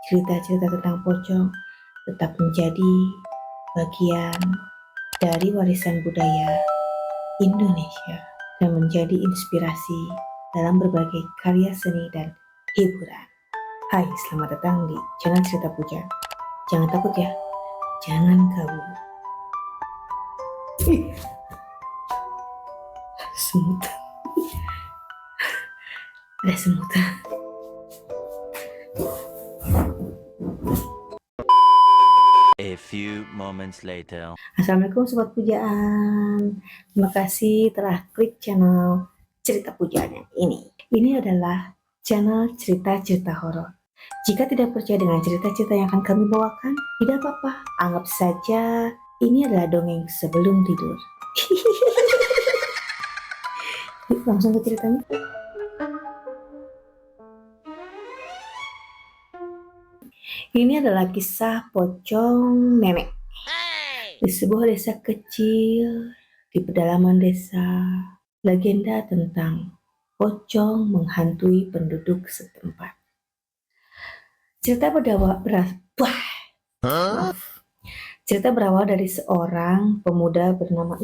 cerita-cerita tentang pocong tetap menjadi bagian dari warisan budaya Indonesia dan menjadi inspirasi dalam berbagai karya seni dan hiburan. Hai, selamat datang di channel Cerita Puja. Jangan takut ya, jangan kabur. Semut. Ada semut. A few moments later. Assalamualaikum Sobat Pujaan. Terima kasih telah klik channel Cerita Pujaan yang ini. Ini adalah channel cerita-cerita horor. Jika tidak percaya dengan cerita-cerita yang akan kami bawakan, tidak apa-apa. Anggap saja ini adalah dongeng sebelum tidur. Yuk langsung ke ceritanya. Ini adalah kisah pocong nenek. Di sebuah desa kecil, di pedalaman desa, legenda tentang pocong menghantui penduduk setempat. Cerita berawal dari seorang pemuda bernama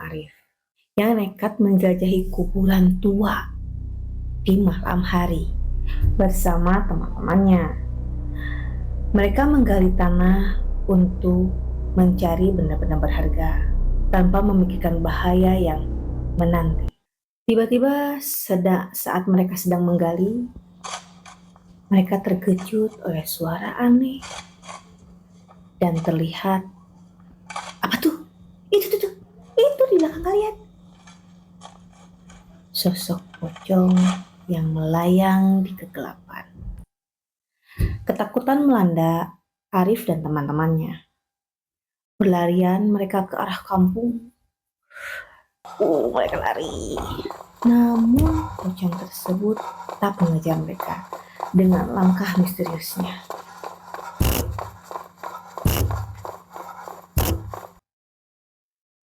Arif yang nekat menjelajahi kuburan tua di malam hari bersama teman-temannya. Mereka menggali tanah untuk mencari benda-benda berharga tanpa memikirkan bahaya yang menanti. Tiba-tiba saat mereka sedang menggali, mereka terkejut oleh suara aneh dan terlihat, apa tuh? Itu di belakang kalian. Sosok pocong yang melayang di kegelapan. Ketakutan melanda Arif dan teman-temannya. Berlarian mereka ke arah kampung. Mereka lari. Namun pocong tersebut tetap mengejar mereka dengan langkah misteriusnya.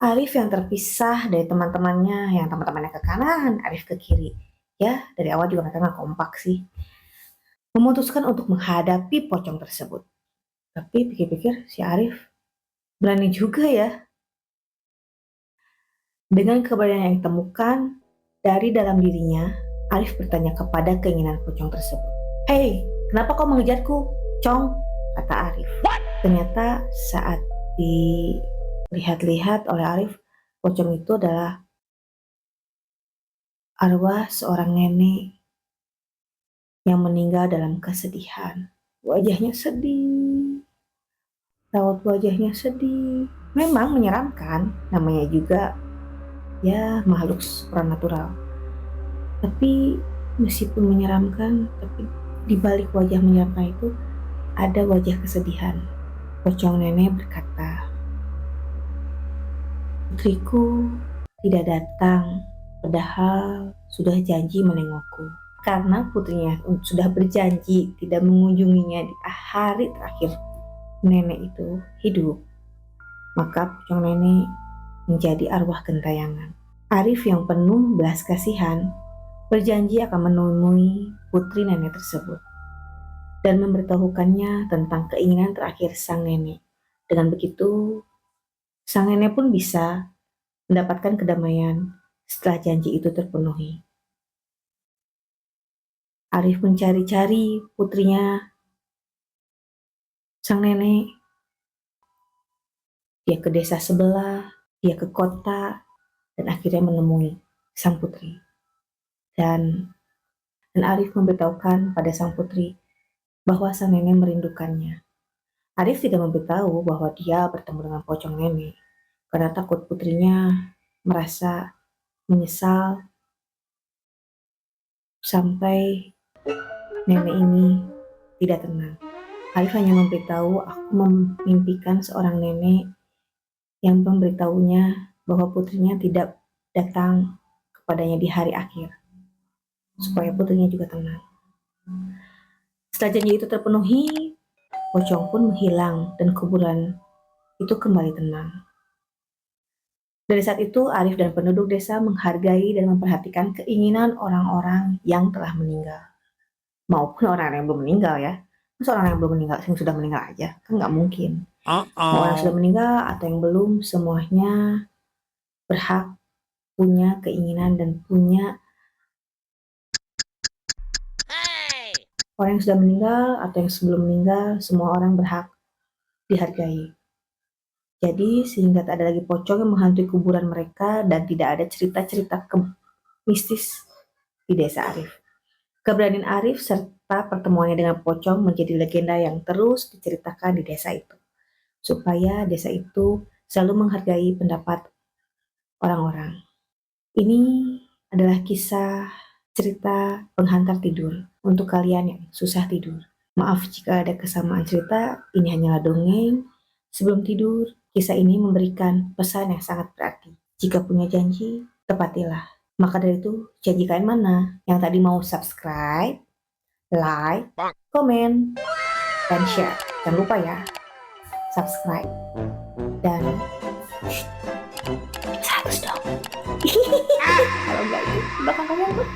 Arif yang terpisah dari teman-temannya, yang teman-temannya ke kanan, Arif ke kiri. Ya, dari awal juga mereka nggak kompak sih. Memutuskan untuk menghadapi pocong tersebut. Tapi pikir-pikir si Arif berani juga ya. Dengan keberanian yang ditemukan dari dalam dirinya, Arif bertanya kepada keinginan pocong tersebut. "Hei, kenapa kau mengejarku, Cong?" kata Arif. Ternyata saat dilihat-lihat oleh Arif, pocong itu adalah arwah seorang nenek yang meninggal dalam kesedihan. Wajahnya sedih, raut wajahnya sedih. Memang menyeramkan, namanya juga ya makhluk supranatural. Tapi meskipun menyeramkan, tapi di balik wajah menyeramkan itu ada wajah kesedihan. Pocong nenek berkata, "Putriku tidak datang, padahal sudah janji menengokku." Karena putrinya sudah berjanji tidak mengunjunginya di hari terakhir nenek itu hidup, maka pocong nenek menjadi arwah gentayangan. Arif yang penuh belas kasihan berjanji akan menemui putri nenek tersebut dan memberitahukannya tentang keinginan terakhir sang nenek. Dengan begitu, sang nenek pun bisa mendapatkan kedamaian setelah janji itu terpenuhi. Arif mencari-cari putrinya, sang nenek. Dia ke desa sebelah, dia ke kota, dan akhirnya menemui sang putri. Dan Arif memberitahukan pada sang putri bahwa sang nenek merindukannya. Arif tidak memberitahu bahwa dia bertemu dengan pocong nenek karena takut putrinya merasa menyesal sampai nenek ini tidak tenang. Arif hanya memberitahu, "Aku memimpikan seorang nenek yang memberitahunya bahwa putrinya tidak datang kepadanya di hari akhir, supaya putrinya juga tenang." Setelah janji itu terpenuhi, pocong pun menghilang dan kuburan itu kembali tenang. Dari saat itu, Arif dan penduduk desa menghargai dan memperhatikan keinginan orang-orang yang telah meninggal. maupun orang yang belum meninggal ya. Masa orang yang belum meninggal, yang sudah meninggal aja, kan nggak mungkin. Mau orang yang sudah meninggal atau yang belum, semuanya berhak punya keinginan dan punya. Orang yang sudah meninggal atau yang sebelum meninggal, semua orang berhak dihargai. Jadi sehingga tak ada lagi pocong yang menghantui kuburan mereka dan tidak ada cerita-cerita mistis di desa Arif. Keberanian Arif serta pertemuannya dengan pocong menjadi legenda yang terus diceritakan di desa itu. Supaya desa itu selalu menghargai pendapat orang-orang. Ini adalah kisah cerita penghantar tidur untuk kalian yang susah tidur. Maaf jika ada kesamaan cerita, ini hanyalah dongeng. Sebelum tidur, kisah ini memberikan pesan yang sangat berarti. Jika punya janji, tepatilah. Maka dari itu, janji kalian mana? Yang tadi mau subscribe, like, komen, dan share. Jangan lupa ya, subscribe. Dan 100 dong. Kalau enggak itu, bakal kalian tuh.